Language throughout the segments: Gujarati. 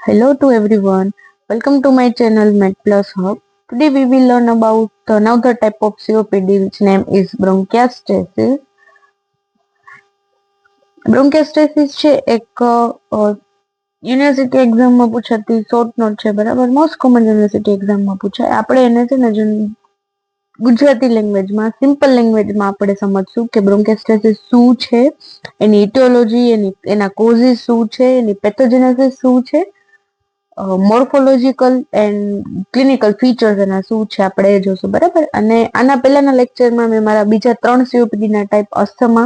Hello to everyone. Welcome to my channel MedPlus Hub. Today we will learn about another type of COPD which name is bronchiectasis. Bronchiectasis છે એક યુનિવર્સિટી એક્ઝામમાં પૂછાતી શોર્ટ નોટ છે, બરાબર. મોસ્ટ કોમન યુનિવર્સિટી એક્ઝામમાં પૂછાય. આપણે એને છે ને ગુજરાતી લેંગ્વેજમાં સિમ્પલ લેંગ્વેજમાં આપણે સમજશું કે બ્રોન્કેસ્ટેસિસ શું છે, એની ઇટિયોલોજી, એના કોઝિસ શું છે, એની પેથોજેનેસિસ શું છે, મોર્ફોલોજીકલ એન્ડ ક્લિનિકલ ફીચર્સ એના શું છે આપણે એ જોશું, બરાબર. અને આના પહેલાના લેક્ચરમાં મેં મારા બીજા 3 COPD ના ટાઈપ અસ્થમા,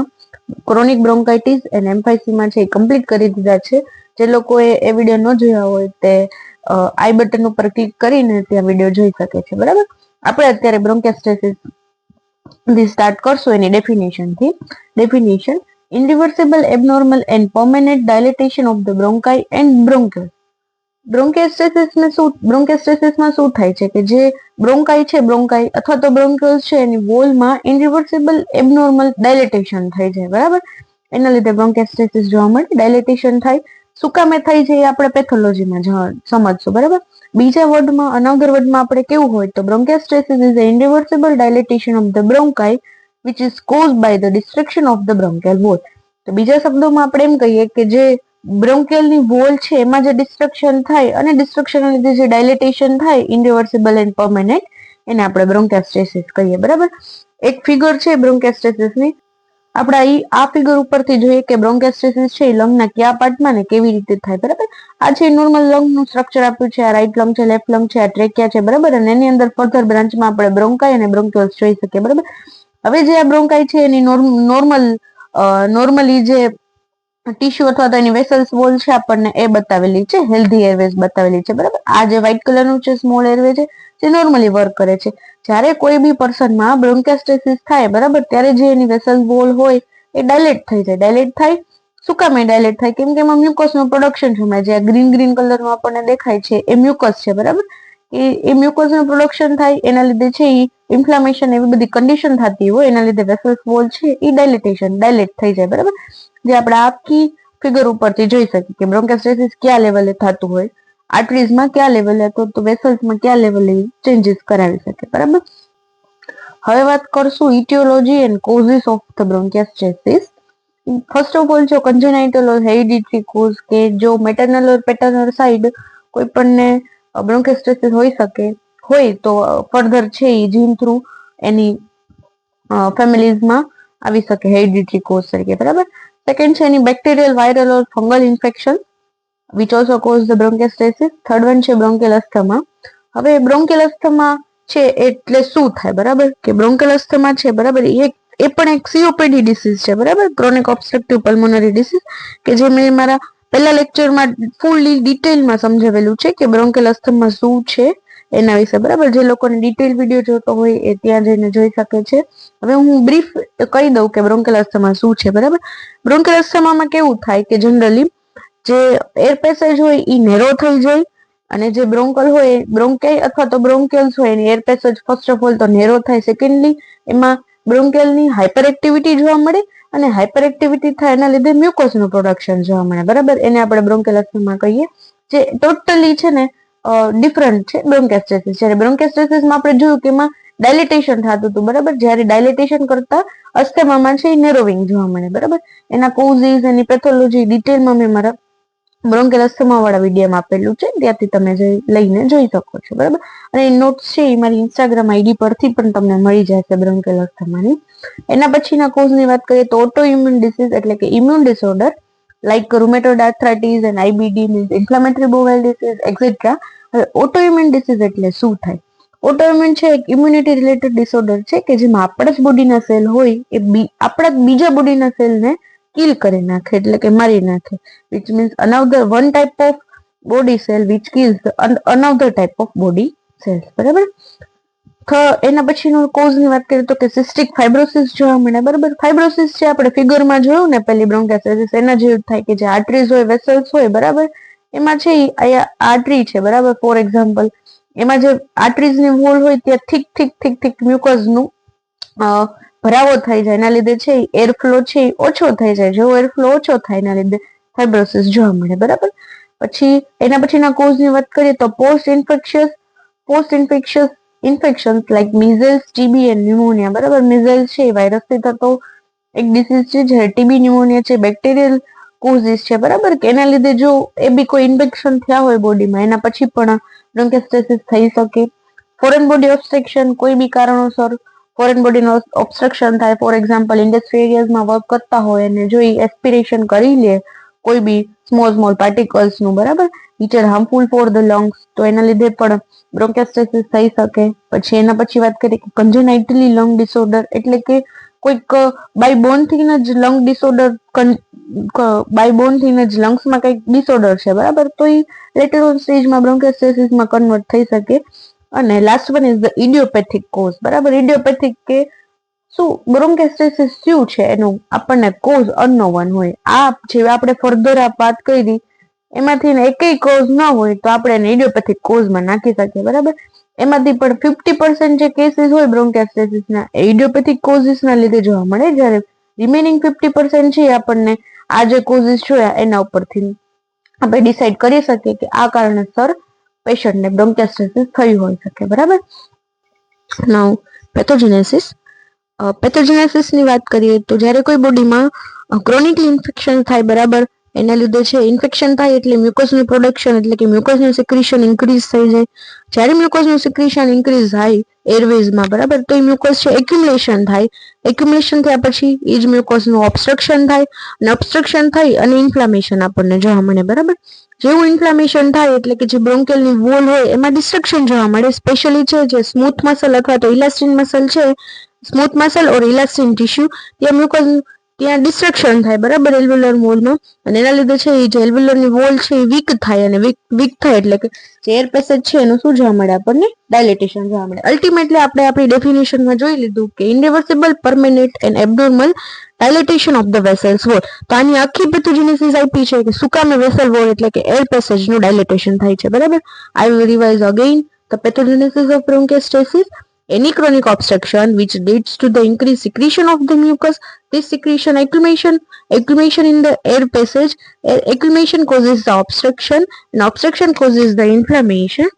ક્રોનિક બ્રોન્કાઇટિસ અને એમ્ફાઇસીમાં છે એ કમ્પ્લીટ કરી દીધા છે. જે લોકોએ એ વિડીયો ન જોયા હોય તે આઈ બટન ઉપર ક્લિક કરીને ત્યાં વિડીયો જોઈ શકે છે, બરાબર. આપણે અત્યારે બ્રોન્કેસ્ટેસિસ થી સ્ટાર્ટ કરશું એની definition. Irreversible abnormal and permanent dilatation of the bronchi and bronchioles. બ્રોન્કેસ્ટેસિસમાં શું થાય છે કે જે બ્રોન્કાઈ અથવા તો બ્રોન્ક્યુલ્સ છે એની વોલમાં ઇનરિવર્સિબલ એબનોર્મલ ડાયલેટેશન થઈ જાય, બરાબર. એના લીધે બ્રોન્કેસ્ટેસિસ જોવા મળે. ડાયલેટેશન થાય, શું કામે થાય છે એ આપણે પેથોલોજીમાં સમજશું, બરાબર. બીજા વર્ડમાં, અનધર વર્ડમાં આપણે કેવું હોય તો bronchiectasis is irreversible dilatation of the bronchi which is caused by the destruction of the bronchial wall. તો બીજા શબ્દોમાં આપણે એમ કહીએ કે જે બ્રોન્કિયલની વોલ છે એમાં જે ડિસ્ટ્રક્શન થાય અને ડિસ્ટ્રક્શનના લીધે જે ડાયલેટેશન થાય ઇનરિવર્સિબલ એન્ડ પરમેનન્ટ, એને આપણે બ્રોન્કેસ્ટેસિસ કહીએ, બરાબર. એક ફિગર છે બ્રોન્કેસ્ટેસિસની. આપણે આ ફિગર ઉપરથી જોઈએ કે બ્રોન્કેસ્ટેસિસ છે એ લંગના કયા પાર્ટમાં ને કેવી રીતે થાય, બરાબર. આ છે નોર્મલ લંગનું સ્ટ્રક્ચર આપ્યું છે. આ રાઈટ લંગ છે, લેફ્ટ લંગ છે, આ ટ્રેકિયા છે, બરાબર. અને એની અંદર ફર્ધર બ્રાન્ચમાં આપણે બ્રોન્કાઈ અને બ્રોન્ક્યુલ્સ જોઈ શકીએ, બરાબર. હવે જે આ બ્રોન્કાઈ છે એની નોર્મલી જે ટીશ્યુ અથવા તો એની વેસલ્સ વોલ છે આપણને એ બતાવેલી છે, હેલ્ધી એરવેઝ બતાવેલી છે, બરાબર. આ જે વ્હાઇટ કલરનું છે સ્મોલ એરવે છે જે નોર્મલી વર્ક કરે છે. જ્યારે કોઈ બી પર્સનમાં બ્રોન્કેસ્ટેસિસ થાય, બરાબર, ત્યારે જે એની વેસલ વોલ હોય એ ડાયલેટ થઈ જાય. ડાયલેટ થાય, શું કામ ડાયલેટ થાય? કેમ કે એમાં મ્યુકસનું પ્રોડક્શન છે. જે ગ્રીન કલરનું આપણને દેખાય છે એ મ્યુકસ છે, બરાબર. એ મ્યુકસનું પ્રોડક્શન થાય, એના લીધે છે એ ઇન્ફ્લામેશન એવી બધી કન્ડિશન થતી હોય, એના લીધે વેસલ્સ વોલ છે એ ડાયલેટ થઈ જાય, બરાબર. જે આપણે આખી ફિગર ઉપરથી જોઈ શકીએ કે બ્રોન્કેસ્ટેસિસ કયા લેવલે થતું હોય, આર્ટરીઝમાં કયા લેવલે, તો વેસલ્સમાં કયા લેવલે ચેન્જીસ કરાવી શકે, બરાબર. હવે વાત કરશું aetiology and causes of the bronchiectasis. First of all જો કન્જેનાઇટલ ઓર હેરિડિટરી કોઝ, કે જો મેટર્નલ ઓર પેટર્નલ સાઇડ કોઈ પણને બ્રોન્કેસ્ટેસિસ હોય તો ફર્ધર છે એ જીન થ્રુ એની ફેમિલીઝમાં આવી શકે હેરિડિટરી કોઝ તરીકે, બરાબર. સેકન્ડ છે any bacterial, viral or fungal infection which also cause the bronchiectasis. Third one છે બ્રોન્કિયલ અસ્થમા. હવે બ્રોન્કિયલ અસ્થમા છે એટલે શું થાય, બરાબર, કે બ્રોન્કિયલ અસ્થમા છે, બરાબર, એ પણ એક COPD ડિસીઝ છે, બરાબર, ક્રોનિક ઓબ્સ્ટ્રક્ટિવ પલ્મોનરી ડિસીઝ, કે જે મેં મારા પહેલા લેક્ચરમાં ફૂલી ડિટેલમાં સમજાવેલું છે કે બ્રોન્કિયલ અસ્થમા શું છે એના વિશે, બરાબર. જે લોકોને ડિટેલ વિડીયો જોતો હોય એ ત્યાં જઈને જોઈ શકે છે. હવે હું બ્રીફ કહી દઉં કે બ્રોન્કિયલ અસ્થમા શું છે, બરાબર. બ્રોન્કિયલ અસ્થમામાં કેવું થાય કે જનરલી જે એર પેસેજ હોય એ નેરો થઈ જાય, અને જે બ્રોન્કલ હોય, બ્રોન્કાઈ અથવા તો બ્રોન્ક્યુલ્સ હોય એની air passage first of all તો નેરો થાય. સેકન્ડલી એમાં બ્રોન્કિયલની હાઇપર એક્ટિવિટી જોવા મળે, અને હાઇપર એક્ટિવિટી થાય એના લીધે મ્યુકોસનું પ્રોડક્શન જોવા મળે, બરાબર. એને આપણે બ્રોન્કિયલ અસ્થમા કહીએ, જે ટોટલી છે ને ડિફરન્ટ છે બ્રોન્કેસ્ટેસિસ. જ્યારે બ્રોન્કેસ્ટેસિસમાં આપણે જોયું કે એમાં ડાયલેટેશન થતું હતું, બરાબર. જ્યારે ડાયલેટેશન કરતા અસ્થમામાં છે એ નેરોવિંગ જોવા મળે, બરાબર. એના કોઝિસ, એની પેથોલોજી ડિટેલમાં મેં મારા બ્રોન્કિયલ અસ્થમા વાળા વિડીયોમાં આપેલું છે, ત્યાંથી તમે લઈને જોઈ શકો છો, બરાબર. અને નોટ્સ છે એ મારી ઇન્સ્ટાગ્રામ આઈડી પરથી પણ તમને મળી જશે બ્રોન્કિયલ અસ્થમાની. એના પછીના કોઝની વાત કરીએ તો ઓટો ઇમ્યુન ડિસીઝ એટલે કે immune disorder like rheumatoid arthritis and IBD means inflammatory bowel disease et cetera. હવે ઓટો ઇમ્યુન ડિસીઝ એટલે શું થાય? ઓટો ઇમ્યુન છે એક ઇમ્યુનિટી રિલેટેડ ડિસઓર્ડર છે કે જેમાં આપણા જ બોડીના સેલ હોય એ આપણા બીજા બોડીના સેલને કિલ કરી નાખે, એટલે કે મારી નાખે, which means another one type of body cell which kills another type of body cells, બરાબર. એના પછીનો કોઝની વાત કરીએ તો કે સિસ્ટિક ફાઇબ્રોસિસ જોવા મળે, બરાબર. ફાઇબ્રોસિસ છે આપણે ફિગરમાં જોયું ને પેલી બ્રોન્કેસ્ટેસિસ, એના જેવું થાય કે જે આર્ટરીઝ હોય, વેસલ્સ હોય, બરાબર, એમાં છે આર્ટરી છે, બરાબર. ફોર એક્ઝામ્પલ એમાં જે આર્ટરીઝની વોલ હોય ત્યાં થીક મ્યુકસનું ભરાવો થઈ જાય, એના લીધે છે એરફ્લો છે ઓછો થઈ જાય. જેવો એરફ્લો ઓછો થાય એના લીધે ફાઇબ્રોસિસ જોવા મળે, બરાબર. પછી એના પછીના કોઝની વાત કરીએ તો post infectious infections like measles, TB and pneumonia. બરાબર, મિઝલ્સ છે વાયરસથી થતો એક ડિસીઝ છે, જ્યારે ટીબી ન્યુમોનિયા છે બેક્ટેરિયલ કોઝિસ છે. બરાબર, કે એના લીધે જો એ બી કોઈ ઇન્ફેક્શન થયા હોય બોડીમાં એના પછી પણ બ્રોન્કોસ્ટેસિસ થઈ શકે. ફોરેન બોડી ઓબ્સ્ટ્રક્શન, કોઈ બી કારણોસર ફોરેન બોડીનો ઓબ્સ્ટ્રક્શન થાય, ફોર એક્ઝામ્પલ ઇન્ડસ્ટ્રી એરિયાઝમાં વર્ક કરતા હોય અને જો એસ્પિરેશન કરી લે કોઈ બી સ્મોલ પાર્ટિકલ્સનું, બરાબર, which are harmful for the lungs, તો એના લીધે પણ બ્રોન્કોસ્ટેસિસ થઈ શકે. પછી એના પછી વાત કરીએ કે કન્જેનાઇટલી લંગ ડિસઓર્ડર, એટલે કે કોઈક બાય બોર્ન થી જ લંગ ડિસઓર્ડર, બાય બોર્ન થી જ લંગ્સમાં કંઈક ડિસઓર્ડર છે. બરાબર, તો એ લેટર ઓન સ્ટેજમાં બ્રોન્કોસ્ટેસિસમાં કન્વર્ટ થઈ શકે. અને last one is the ઇડિયોપેથિક cause. બરાબર, ઇડિયોપેથિક કે શું બ્રોન્કોસ્ટેસિસ શું છે એનું આપણને કોઝ અનનોન હોય. આ જે આપણે ફર્ધર વાત કરી એમાંથી એકય કોઝ ન હોય તો આપણે એને ઇડિયોપેથિક કોઝમાં નાખી શકીએ. બરાબર, એમાંથી પણ 50% જે કેસીસ હોય બ્રોન્કોસ્ટેસિસના એ ઇડિયોપેથિક કોઝિસના લીધે જોવા મળે, જ્યારે રિમેનિંગ 50% છે આપણને આ જે કોઝિસ જોયા એના ઉપરથી આપણે ડિસાઈડ કરી શકીએ કે આ કારણસર પેશન્ટને બ્રોન્કોસ્ટેસિસ થઈ હોઈ શકે. બરાબર, નાઉ પેથોજેનેસિસ. પેથોજેનેસિસની વાત કરીએ તો જ્યારે કોઈ બોડીમાં ક્રોનિક ઇન્ફેક્શન થાય, બરાબર, એના લીધે છે ઇન્ફેક્શન થાય એટલે મ્યુકસનું પ્રોડક્શન એટલે કે મ્યુકસનું સિક્રેશન ઇન્ક્રીઝ થઈ જાય. જ્યારે મ્યુકસનું સિક્રેશન ઇન્ક્રીઝ થાય એરવેઝમાં, બરાબર, તો એ મ્યુકસ છે એક્યુમ્યુલેશન થાય. એક્યુમ્યુલેશન થયા પછી એ જ મ્યુકસનું ઓબ્સ્ટ્રક્શન થાય અને ઓબ્સ્ટ્રક્શન થઈ અને ઇન્ફ્લામેશન આપણને જોવા મળે. બરાબર, જેવું ઇન્ફ્લામેશન થાય એટલે કે જે બ્રોન્કેલની વોલ હોય એમાં ડિસ્ટ્રક્શન જોવા મળે. સ્પેશિયલી છે જે સ્મૂથ મસલ અથવા તો ઇલાસ્ટિન મસલ છે, સ્મૂથ મસલ ઓર ઇલાસ્ટિન ટિશ્યુ, ત્યાં મ્યુકસ ત્યાં ડિસ્ટ્રક્શન થાય. બરાબર, એલ્વ્યુલર વોલમાં, અને એના લીધે છે એ જે એલ્વ્યુલરની વોલ છે એ વીક થાય, અને વીક થાય એટલે કે જે એર પેસેજ છે એનું શું જોવા મળે આપણને ડાયલેટેશન જોવા મળે. અલ્ટિમેટલી આપણે આપણી ડેફિનેશનમાં જોઈ લીધું કે irreversible, permanent and abnormal dilatation of the vessels wall. તો આની આખી પેથોજેનેસિસ આપી છે કે શું કામ વેસલ વોલ એટલે કે એર પેસેજનું ડાયલેટેશન થાય છે. બરાબર, I will revise again the pathogenesis of bronchiectasis. Any chronic obstruction which leads to the increased secretion of the mucus. This secretion accumulation in the air passage. Accumulation causes the obstruction, and obstruction causes the inflammation.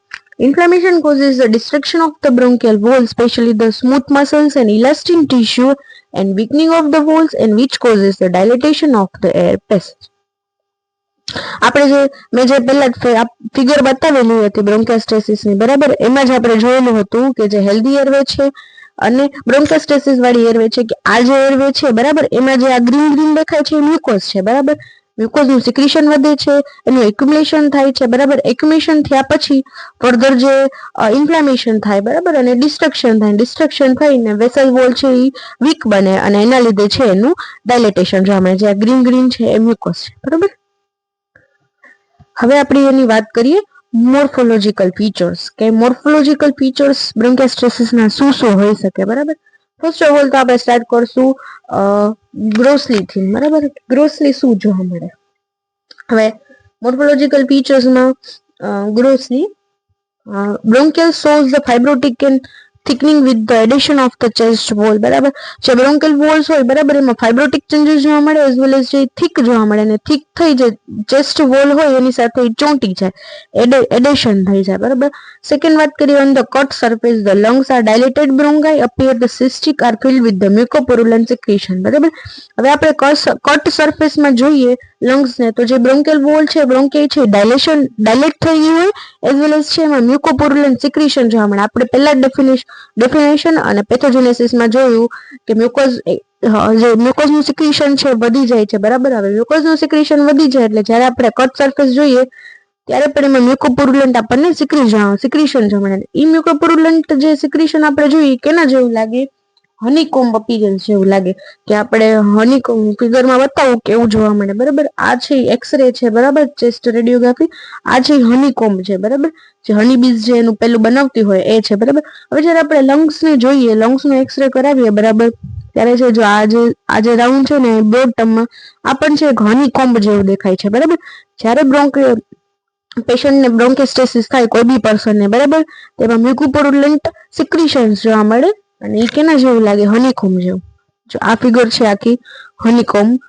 Inflammation causes the destruction of the bronchial wall, especially the smooth muscles and elastin tissue, and weakening of the walls, and which causes the dilatation of the air passage. આપણે જે મેં જે પહેલા ફિગર બતાવેલી હતી બ્રોન્કોસ્ટેસિસની, બરાબર, એમાં જ આપણે જોયેલું હતું કે જે હેલ્ધી એરવે છે અને બ્રોન્કોસ્ટેસિસ વાળી એરવે છે કે આ જે એરવે છે, બરાબર, એમાં જે આ ગ્રીન દેખાય છે એ મ્યુકોસ છે. બરાબર, મ્યુકોસનું સિક્રેશન વધે છે, એનું એક્યુમ્યુલેશન થાય છે. બરાબર, એક્યુમ્યુલેશન થયા પછી ફર્ધર જે ઇન્ફ્લામેશન થાય, બરાબર, અને ડિસ્ટ્રક્શન થઈને વેસલ વોલ છે એ વીક બને અને એના લીધે છે એનું ડાયલેટેશન જોવા મળે. જે ગ્રીન છે એ મ્યુકોસ છે. બરાબર, હવે આપણે એની વાત કરીએ મોર્ફોલોજીકલ ફીચર્સ, કે મોર્ફોલોજીકલ ફીચર્સ બ્રોન્કોસ્ટેસિસના શું હોઈ શકે. બરાબર, ફર્સ્ટ ઓફ ઓલ તો આપણે સ્ટાર્ટ કરશું ગ્રોસલી થી. બરાબર, ગ્રોસલી શું જોવા મળે. હવે morphological ફીચર્સમાં ગ્રોસલી bronchial shows the fibrotic and thickening with the addition of the chest wall. બરાબર, જે બ્રોન્કિયલ વોલ્સ હોય, બરાબર, એમાં ફાઇબ્રોટિક ચેન્જીસ જોવા મળે એઝ વેલ એઝ જે થિક જોવા મળે, અને થિક થઈ જે ચેસ્ટ વોલ હોય એની સાથે ચોંટી જાય, એડેશન થઈ જાય. બરાબર, સેકન્ડ વાત કરીએ on the cut surface the lungs are dilated bronchi appear the cystic are filled with the mucopurulent secretion. બરાબર, હવે આપણે કટ સરફેસમાં જોઈએ લંગ્સને તો જે બ્રોન્કિયલ વોલ છે બ્રોન્કાઈ છે ડાયલેટ થઈ ગઈ હોય એઝ વેલ એઝ છે એમાં મ્યુકોપોરુલન્ટ સિક્રેશન જોવા મળે. આપણે પહેલા ડેફિનેશન અને પેથોજેનેસિસમાં જોયું કે મ્યુકોસનું સિક્રેશન છે વધી જાય છે. બરાબર, હવે મ્યુકોસનું સિક્રેશન વધી જાય એટલે જ્યારે આપણે કટ સરફેસ જોઈએ ત્યારે પણ એમાં મ્યુકોપોરુલન્ટ આપણને સિક્રેશન જોવા મળે. એ મ્યુકોપોરુલન્ટ જે સિક્રેશન આપણે જોઈએ કેના જેવું લાગે, હનીકોમ્બ અપીયરન્સ જેવું લાગે, કે આપણે હનીકોમ્બ ફિગરમાં બતાવું કેવું જોવા મળે. બરાબર, આ છે એક્સરે છે, બરાબર, ચેસ્ટ રેડિયોગ્રાફી, આ છે હનીકોમ્બ છે. બરાબર, જે હનીબીઝ જે એનું પેલું બનાવતી હોય એ છે. બરાબર, હવે જ્યારે આપણે લંગ્સને જોઈએ, લંગ્સનો એક્સરે કરાવીએ, બરાબર, ત્યારે છે જો આ જે રાઉન્ડ છે ને બોટમમાં આપણને છે હનીકોમ્બ જેવું દેખાય છે. બરાબર, જ્યારે પેશન્ટને બ્રોન્કોસ્ટેસિસ થાય કોઈ બી પર્સનને, બરાબર, તેમાં મ્યુકોપોરુલન્ટ સિક્રેશન્સ જોવા મળે અને એ કેના જેવું લાગે, હનીકોમ્બ જેવું. જો આ ફિગર છે આખી હનીકોમ્બ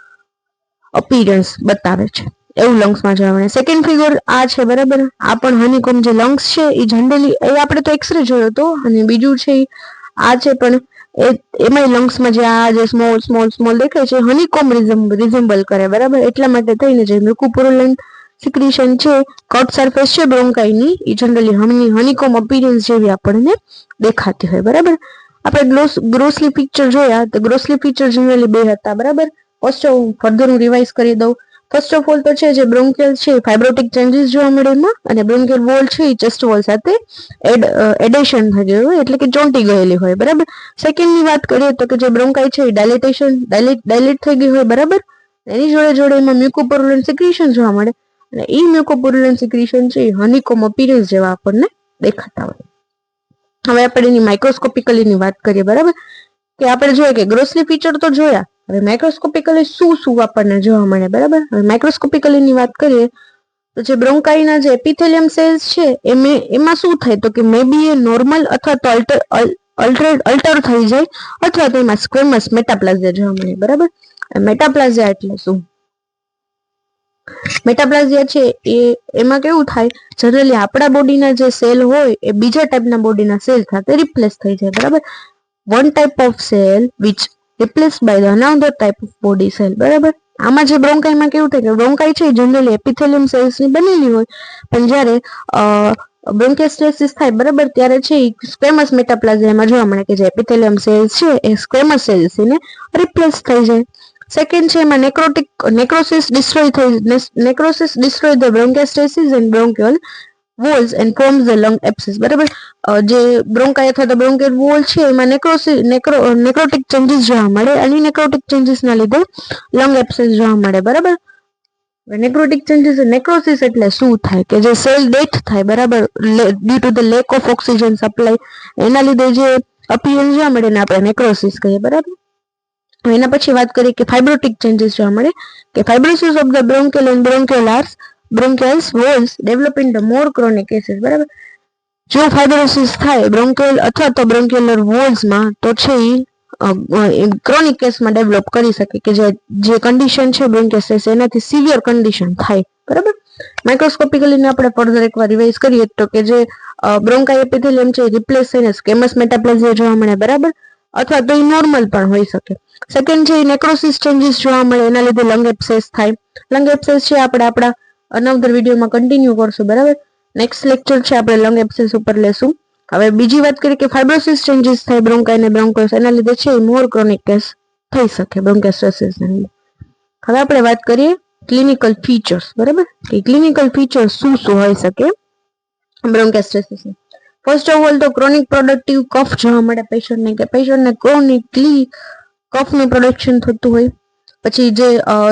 અપીયરન્સ બતાવે છે. એવું લંગ્સમાં જોવા મળે. સેકન્ડ ફિગર આ છે બરાબર. આ પણ હનીકોમ્બ જે લંગ્સ છે એ જનરલી એ આપણે તો એક્સરે જોયો હતો, અને બીજું છે આ છે પણ એમાં લંગ્સમાં જે આ જે સ્મોલ સ્મોલ સ્મોલ દેખાય છે હનીકોમ્બ રિઝેમ્બલ કરે બરાબર. એટલા માટે થઈને જે મ્યુકોપોરુલેન્ટ સિક્રીશન છે કટ સરફેસ છે બ્રોન્કાઈની એ જનરલી હનીકોમ્બ અપીરન્સ જેવી આપણને દેખાતી હોય બરાબર. આપણે ગ્રોસલી ફીચર જોયા તો ગ્રોસલી ફીચર જનરલી બે હતા બરાબર. ફર્સ્ટ ફર્ધર હું રિવાઇઝ કરી દઉં. ફર્સ્ટ ઓફ ઓલ તો છે જે બ્રોન્કિયલ છે ફાઇબ્રોટિક ચેન્જીસ જોવા મળે એમાં, અને બ્રોન્કિયલ વોલ છે એ ચેસ્ટ વોલ સાથે એડેશન થઈ ગયું હોય એટલે કે ચોંટી ગયેલી હોય બરાબર. સેકન્ડ ની વાત કરીએ તો કે જે બ્રોન્કાઈ છે એ ડાયલેટ થઈ ગઈ હોય બરાબર. એની જોડે જોડે એમાં મ્યુકોપોરુલેન્ટ સિક્રીશન જોવા મળે, અને એ મ્યુકોપોરુલેન્ટ સિક્રીશન છે એ હનીકોમ્બ અપીરન્સ જેવા આપણને દેખાતા હોય. હવે આપણે એની માઇક્રોસ્કોપિકલી ની વાત કરીએ બરાબર, કે આપણે જોઈએ કે ગ્રોસલી ફીચર તો જોયા, હવે માઇક્રોસ્કોપિકલી શું આપણને જોવા મળે બરાબર. હવે માઇક્રોસ્કોપિકલી ની વાત કરીએ તો જે બ્રોન્કાઈના જે એપિથેલિયમ સેલ્સ છે એમાં શું થાય તો કે મે બી એ નોર્મલ અથવા તો અલ્ટર થઈ જાય, અથવા તો એમાં સ્ક્વેમસ મેટાપ્લાઝિયા જોવા મળે બરાબર. મેટાપ્લાઝિયા એટલે શું? મેટાપ્લાઝિયા છે એમાં કેવું થાય, જનરલી આપણા બોડીના જે સેલ હોય એ બીજા ટાઈપના બોડીના સેલ સાથે રિપ્લેસ થઈ જાય બરાબર. One type of cell which replace by the another type of body cell બરાબર. આમાં જે બ્રોન્કાઈમાં કેવું થાય કે બ્રોન્કાઈ છે જનરલી એપિથેલિયમ સેલ્સની બનેલી હોય, પણ જ્યારે બ્રોન્કેસ્ટેસિસ થાય બરાબર ત્યારે છે સ્ક્વેમસ મેટાપ્લાઝિયામાં જોવા મળે કે જે એપિથેલિયમ સેલ્સ છે એ સ્ક્વેમસ સેલ્સને રિપ્લેસ થઈ જાય. સેકન્ડ છે એમાં necrosis destroy the bronchiectasis and bronchiole walls and forms the lung abscess બરાબર. જે બ્રોન્કાઈ અથવા તો બ્રોન્કેલ વોલ છે એમાં નેક્રોટિક ચેન્જીસ જોવા મળે, અને નેક્રોટિક ચેન્જીસના લીધે લંગ એપ્સિસ જોવા મળે બરાબર. નેક્રોટિક ચેન્જીસ નેક્રોસિસ એટલે શું થાય કે જે સેલ ડેથ થાય બરાબર due to the lack of oxygen supply, એના લીધે જે અપિયરન્સ જોવા મળે ને આપણે નેક્રોસિસ કહીએ બરાબર. એના પછી વાત કરીએ કે ફાઇબ્રોટિક ચેન્જીસ જોવા મળે, કે fibrosis of the bronchial and bronchioles walls develop in the more chronic cases બરાબર. જો ફાઇબ્રોસિસ થાય બ્રોન્કેલ અથવા તો બ્રોન્ક્યુલર વોલ્સમાં તો છે એ ક્રોનિક કેસમાં ડેવલપ કરી શકે, કે જે કન્ડિશન છે બ્રોન્કેસિસ એનાથી સિવિયર કન્ડિશન થાય બરાબર. માઇક્રોસ્કોપિકલી આપણે ફર્ધર એકવાર રિવાઇઝ કરીએ તો કે જે બ્રોન્કાઈ એપિથેલિયમ છે રિપ્લેસ થઈને સ્કેમસ મેટાપ્લાઝિયા જોવા મળે બરાબર, અથવા તો એ નોર્મલ પણ હોઈ શકે. સેકન્ડ છે નેક્રોસિસ ચેન્જીસ જોવા મળે, એના લીધે લંગ એબ્સેસ થાય. લંગ એબ્સેસ છે આપણે આપણા અનધર વિડીયોમાં કન્ટિન્યુ કરશું બરાબર. નેક્સ્ટ લેક્ચર છે આપણે લંગ એબ્સેસ ઉપર લેશું. હવે બીજી વાત કરીએ કે ફાઇબ્રોસિસ ચેન્જીસ થાય બ્રોન્કાઈ અને બ્રોન્કોસ, એના લીધે છે મોર ક્રોનિક કેસ થઈ શકે બ્રોન્કેસ્ટેસિસ ના લીધે. હવે આપણે વાત કરીએ ક્લિનિકલ ફીચર્સ બરાબર, કે ક્લિનિકલ ફીચર્સ શું હોઈ શકે બ્રોન્કેસ્ટેસિસ. ફર્સ્ટ ઓફ ઓલ તો ક્રોનિક પ્રોડક્ટિવ કફ જોવા મળે પેશન્ટને, કે પેશન્ટને ક્રોનિકલી કફનું પ્રોડક્શન થતું હોય. પછી જે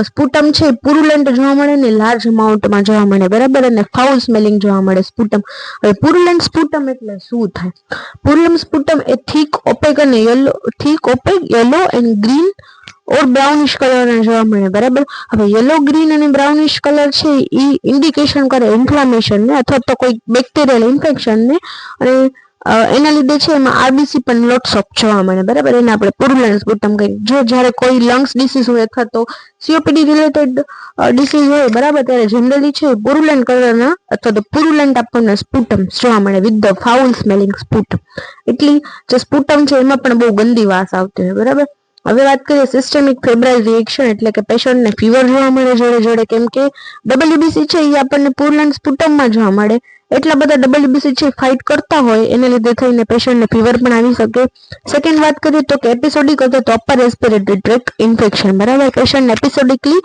સ્પુટમ છે પુરુલેન્ટ જોવા મળે ને લાર્જ અમાઉન્ટમાં જોવા મળે બરાબર, અને ફાઉલ સ્મેલિંગ જોવા મળે સ્પુટમ. હવે પુરુલેન્ટ સ્પુટમ એટલે શું થાય? પુરુલેન્ટ સ્પુટમ એ thick opaque yellow and green or brownish કલરના જોવા મળે બરાબર. હવે યલો ગ્રીન અને બ્રાઉનિશ કલર છે એ ઇન્ડિકેશન કરે ઇન્ફ્લામેશન ને અથવા તો કોઈ બેક્ટેરિયલ ઇન્ફેક્શન ને, અને એના લીધે છે એમાં આરબીસી પણ લોટ્સ ઓફ જોવા મળે બરાબર. એને આપણે પુરુલેન્ટ સ્પુટમ કહીએ. જો જ્યારે કોઈ લંગ્સ ડિસીઝ હોય અથવા તો સીઓપીડી રિલેટેડ ડિસીઝ હોય બરાબર, ત્યારે જનરલી છે પુરુલેન્ટ કલરના અથવા તો પુરુલેન્ટ આપણને સ્પુટમ જોવા મળે with the foul smelling sputum. એટલી જે સ્પુટમ છે એમાં પણ બહુ ગંદી વાસ આવતી હોય બરાબર. હવે વાત કરીએ સિસ્ટેમિક ફેબ્રાઇલ રિએક્શન, એટલે કે પેશન્ટને ફીવર જોવા મળે જોડે જોડે, કેમ કે ડબલ્યુબીસી છે એ આપણને પુરુલેન્ટ સ્પુટમમાં જોવા મળે. એટલા બધા ડબલ્યુબીસી છે ફાઇટ કરતા હોય એના લીધે થઈને પેશન્ટને ફીવર પણ આવી શકે. સેકન્ડ વાત કરીએ તો કે એપિસોડિક અથવા તો અપર રેસ્પિરેટરી ટ્રેક ઇન્ફેક્શન બરાબર. પેશન્ટને એપિસોડિકલી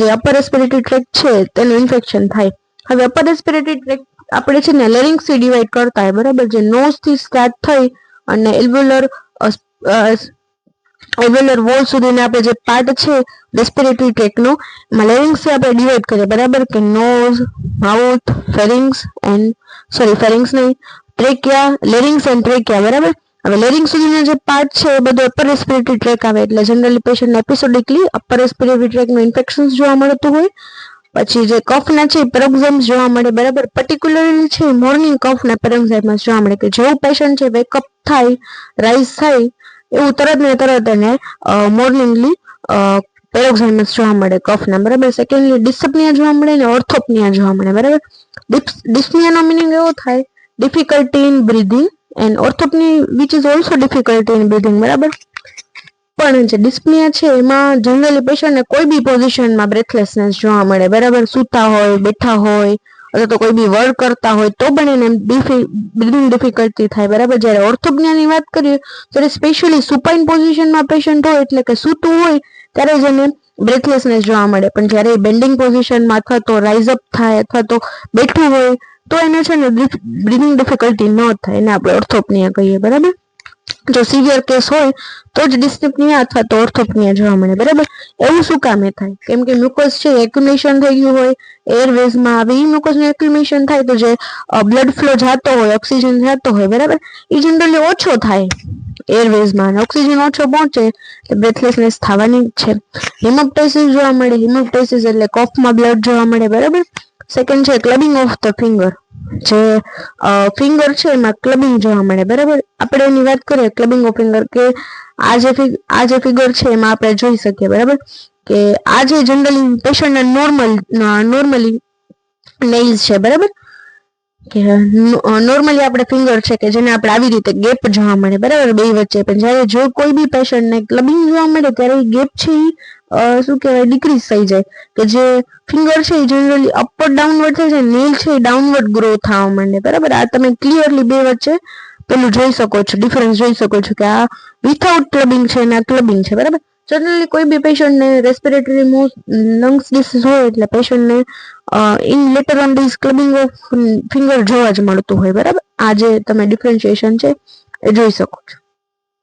જે અપર રેસ્પિરેટરી ટ્રેક છે તેનું ઇન્ફેક્શન થાય. હવે અપર રેસ્પિરેટરી ટ્રેક આપણે છે ને લેરિંગ્સ થી ડિવાઈડ કરતા હોય બરાબર, જે નોઝ થી સ્ટાર્ટ થઈ અને એલ્વ્યુલર વોલ સુધીને આપણે જે પાર્ટ છે રેસ્પિરેટરી ટ્રેકનો એમાં લેરિંગ્સ થી આપણે ડિવાઈડ કરીએ બરાબર, કે નોઝ, માઉથ, ફેરિંગ્સ નહીં, ટ્રેકિયા, લેરિંગ્સ એન્ડ ટ્રેકિયા બરાબર. હવે લેરિંગ સુધીનો જે પાર્ટ છે એ બધો અપર રેસ્પિરેટરી ટ્રેક આવે, એટલે generally patient episodically upper respiratory ટ્રેકનું ઇન્ફેક્શન જોવા મળતું હોય. પછી જે કફના છે પેરોક્ઝાઇમ્સ જોવા મળે બરાબર, પર્ટિક્યુલરલી છે મોર્નિંગ કફના પેરોક્ઝાઇમ્સ જોવા મળે, કે જેવું પેશન્ટ છે વેકઅપ થાય રાઇઝ થાય એવું તરત ને તરત એને મોર્નિંગલી પેરોક્સાઇમસ જોવા મળે કફના, બરાબર. સેકન્ડલી ડિસ્પનિયા જોવા મળે ને ઓર્થોપનિયા જોવા મળે, બરાબર. ડિસ્પનિયાનો મિનિંગ એવો થાય difficulty in breathing and orthopnoea which is also difficulty in breathing, બરાબર. પણ જે ડિસ્પનિયા છે એમાં જનરલી પેશન્ટને કોઈ બી પોઝિશનમાં બ્રેથલેસનેસ જોવા મળે, બરાબર. સૂતા હોય, બેઠા હોય અથવા તો કોઈ બી વર્ક કરતા હોય તો પણ એને બ્રીધિંગ ડિફિકલ્ટી થાય, બરાબર. જ્યારે ઓર્થોપનિયાની વાત કરીએ ત્યારે સ્પેશિયલી સુપાઇન પોઝિશનમાં પેશન્ટ હોય એટલે કે સૂતું હોય ત્યારે જ એને બ્રેથલેસનેસ જોવા મળે. પણ જ્યારે બેન્ડિંગ પોઝિશનમાં અથવા તો રાઇઝ અપ થાય અથવા તો બેઠું હોય તો એને છે ને બ્રીધિંગ ડિફિકલ્ટી ન થાય, એને આપણે ઓર્થોપનિયા કહીએ, બરાબર. જો સિવિયર કેસ હોય તો જ ડિસ્પનિયા અથવા તો ઓર્થોપનિયા જોવા મળે, બરાબર. એવું શું કામે થાય? કેમ કે મ્યુકસ છે એક્યુમ્યુલેશન થઈ ગયું હોય એરવેઝમાં, આવી મ્યુકસનું એક્યુમ્યુલેશન થાય તો જે બ્લડ ફ્લો જાતો હોય, ઓક્સિજન જાતો હોય, બરાબર, એ જનરલી ઓછો થાય એરવેઝમાં, ઓક્સિજન ઓછો પહોંચે એટલે બ્રેથલેસનેસ થવાની જ છે. હિમોપ્ટાઇસિસ જોવા મળે. હિમોપ્ટાઇસિસ એટલે કફમાં બ્લડ જોવા મળે, બરાબર. સેકન્ડ છે ક્લબિંગ ઓફ ધ ફિંગર, જે ફિંગર છે એમાં ક્લબિંગ જોવા મળે, બરાબર. આપણે એની વાત કરીએ ક્લબિંગ ઓફ ફિંગર કે આ જે ફિગર છે એમાં આપણે જોઈ શકીએ, બરાબર, કે આ જે જનરલી પેશન્ટના નોર્મલી નેઇલ્સ છે, બરાબર, કે નોર્મલી આપણે ફિંગર છે કે જેને આપણે આવી રીતે ગેપ જોવા મળે, બરાબર, બે વચ્ચે. પણ જ્યારે જો કોઈ બી પેશન્ટને ક્લબિંગ જોવા મળે ત્યારે ગેપ છે શું કહેવાય ડિક્રીઝ થઈ જાય, કે જે ફિંગર છે એ જનરલી અપવર્ડ ડાઉનવર્ડ થઈ જાય, નેલ છે એ ડાઉનવર્ડ ગ્રો થવા માંડે, બરાબર. આ તમે ક્લિયરલી બે વચ્ચે પેલું જોઈ શકો છો, ડિફરન્સ જોઈ શકો છો કે આ વિથઆઉટ ક્લબિંગ છે અને આ ક્લબિંગ છે, બરાબર. જનરલી કોઈ બી પેશન્ટને રેસ્પિરેટરી લંગ્સ ડિસીઝ હોય એટલે પેશન્ટને in letter on this clubbing of finger જોવા જ મળતું હોય, બરાબર. આ જે તમે ડિફરન્શિએશન છે એ જોઈ શકો છો.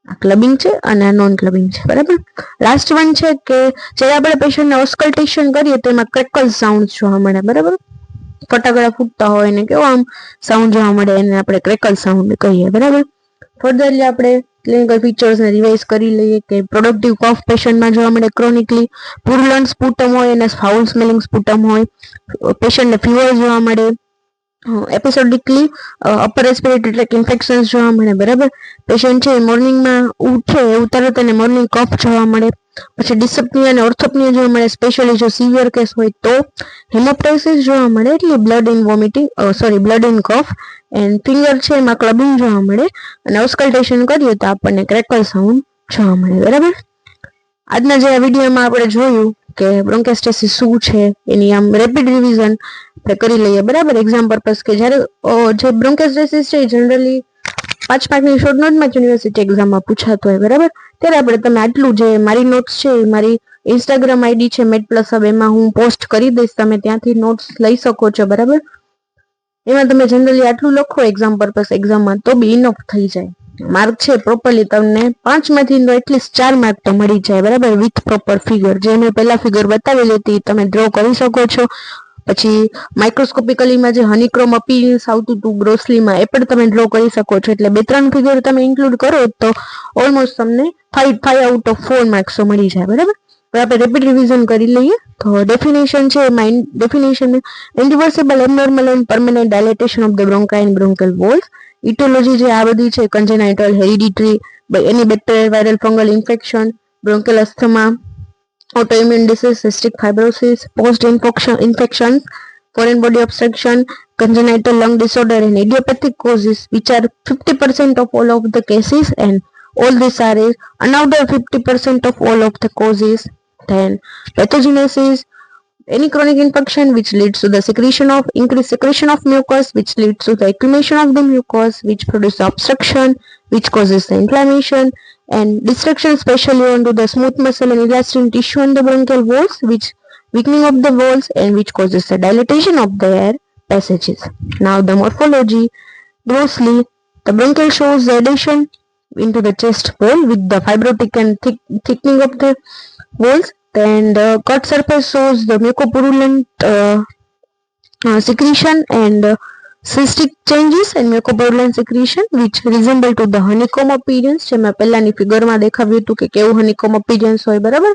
આ ક્લબિંગ છે અને આ નોન ક્લબિંગ છે, બરાબર. લાસ્ટ વન છે કે જ્યારે આપણે પેશન્ટને ઓસ્કલ્ટેશન કરીએ તો એમાં ક્રેકલ સાઉન્ડ જોવા મળે, બરાબર. ફટાકડા ફૂટતા હોય ને કેવો આમ સાઉન્ડ જોવા મળે એને આપણે ક્રેકલ સાઉન્ડ કહીએ, બરાબર. ફર્ધરલી આપણે ક્લિનિકલ ફીચર્સને રિવાઇઝ કરી લઈએ કે પ્રોડક્ટિવ કફ પેશન્ટમાં જોવા મળે ક્રોનિકલી, પુરલન્ટ સ્પુટમ હોય અને ફાઉલ સ્મેલિંગ સ્પુટમ હોય, પેશન્ટને ફીવર જોવા મળે, એપિસોડિકલી અપર રેસ્પિરેટરી ટ્રેક ઇન્ફેક્શન્સ જોવા મળે, બરાબર. પેશન્ટ છે મોર્નિંગમાં ઉઠે એવું તરત એને મોર્નિંગ કફ જોવા મળે. પછી ડિસ્પનિયા અને ઓર્થોપનિયા જોવા મળે, સ્પેશિયલી જો સિવિયર કેસ હોય તો. હેમોપ્ટાઇસિસ જોવા મળે એટલે blood in vomiting blood in cough, and finger છે એમાં ક્લબિંગ જોવા મળે અને ઓસ્કલ્ટેશન કરીએ તો આપણને ક્રેકલ સાઉન્ડ જોવા મળે, બરાબર. આજના જે આ વિડીયોમાં આપણે જોયું કે બ્રોન્કેસ્ટેસિસ શું છે એની આમ રેપિડ રિવિઝન આપણે કરી લઈએ, બરાબર. એક્ઝામ પર્પઝ કે જ્યારે જે બ્રોન્કેસ્ટેસિસ છે એ જનરલી 5 માર્કની શોર્ટ નોટમાં યુનિવર્સિટી એક્ઝામમાં પૂછાતો હોય, બરાબર. ત્યારે આપણે તમે આટલું જે મારી નોટ્સ છે મારી ઇન્સ્ટાગ્રામ આઈડી છે મેડપ્લસ હબ, એમાં હું પોસ્ટ કરી દઈશ, તમે ત્યાંથી નોટ્સ લઈ શકો છો, બરાબર. એમાં તમે જનરલી આટલું લખો એક્ઝામ પર્પઝ એક્ઝામમાં તો બી ઇનફ થઈ જાય. માર્ક છે પ્રોપરલી તમને 5 માંથી એટલીસ્ટ 4 માર્ક તો મળી જાય, બરાબર, વિથ પ્રોપર ફિગર. જે મેં પહેલા ફિગર બતાવેલી હતી તમે ડ્રો કરી શકો છો. પછી માઇક્રોસ્કોપિકલીમાં જે હનીક્રોમ અપીયરન્સ આવતું હતું ગ્રોસલીમાં એ પણ તમે ડ્રો કરી શકો છો. એટલે 2-3 ફિગર તમે ઇન્ક્લુડ કરો તો ઓલમોસ્ટ તમને 5 આઉટ ઓફ 4 માર્ક્સ મળી જાય, બરાબર. હવે આપણે રેપિડ રિવિઝન કરી લઈએ તો ડેફિનેશન છે definition irreversible abnormal and permanent dilatation of the bronchi and bronchial walls. Aetiology જે આ બધી છે congenital, hereditary, any bacterial viral fungal infection, bronchial asthma, autoimmune disease, cystic fibrosis, post-infections, foreign body obstruction, congenital lung disorder, and idiopathic causes, which are 50% of all of the cases, and all these are another 50% of all of the causes. Then pathogenesis, any chronic infection which leads to the increased secretion of mucus, which leads to the accumulation of the mucus, which produces obstruction, which causes the inflammation, and destruction especially onto the smooth muscle and elastin tissue on the bronchial walls, which weakening of the walls and which causes the dilatation of the air passages. Now the morphology, grossly, the bronchial shows the adhesion into the chest wall with the fibrotic and thickening of the walls. Then the cut surface shows the mucopurulent secretion, and cystic changes and mucopurulent secretion which resemble to the honeycomb appearance, જેમાં પહેલાની ફિગરમાં દેખાવ્યું હતું કે કેવું honeycomb appearance હોય, બરાબર.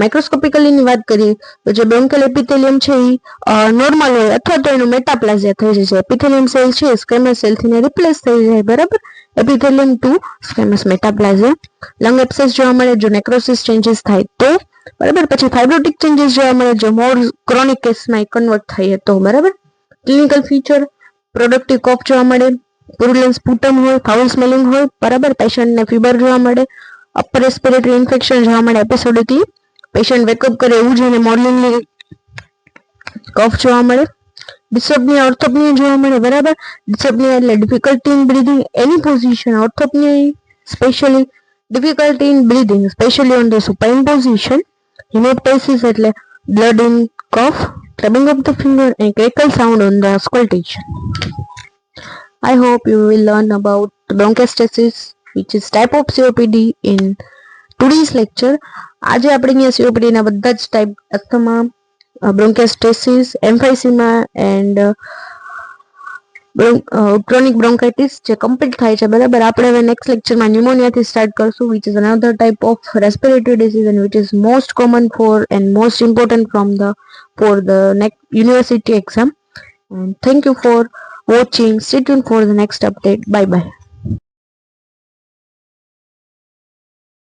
માઇક્રોસ્કોપિકલી ની વાત કરીએ તો જે બ્રોન્કિયલ એપિથેલિયમ છે એ નોર્મલ હોય અથવા તો એનું મેટાપ્લાઝિયા થઈ જાય છે. એપિથેલિયમ સેલ છે સ્ક્વેમસ સેલ થી રિપ્લેસ થઈ જાય, બરાબર. એપિથેલિયમ ટુ સ્ક્વેમસ મેટાપ્લાઝિયા. લંગ એબ્સેસ જોવા મળે જો નેક્રોસિસ ચેન્જીસ થાય તો, બરાબર. પછી ફાઇબ્રોટિક ચેન્જીસ જોવા મળે જો મોર ક્રોનિક કેસમાં કન્વર્ટ થાય તો, બરાબર. ક્લિનિકલ ફીચર પ્રોડક્ટિવ કોફ જોવા મળે, પુરુલેન્સ સ્પુટમ હોય, ફાઉલ સ્મેલિંગ હોય, બરાબર. પેશન્ટને ફીવર જોવા મળે, અપર રેસ્પિરેટરી ઇન્ફેક્શન જોવા મળે એપિસોડિકલી, પેશન્ટ વેકઅપ કરે એવું જ અને મોર્નિંગલી કફ જોવા મળે, ડિસોપ્નિયા ઓર્થોપ્નિયા જોવા મળે, બરાબર. ડિસોપ્નિયા એટલે difficulty in breathing any position, orthopnoea specially difficulty in breathing specially on the supine position, haemoptysis એટલે blood in cough, clubbing of the finger and crackle sound on the auscultation. I hope you will learn about bronchiectasis which is type of COPD in today's lecture. આજે આપણે અહીંયા COPD ના બધા જ type asthma, bronchiectasis, emphysema and chronic bronchitis જે કમ્પ્લીટ થાય છે, બરાબર. આપણે હવે નેક્સ્ટ લેક્ચરમાં ન્યુમોનિયાથી સ્ટાર્ટ કરશું which is another type of respiratory disease and which is most common for and most important for the next university exam. And thank you for watching. Stay tuned for the next update. Bye bye.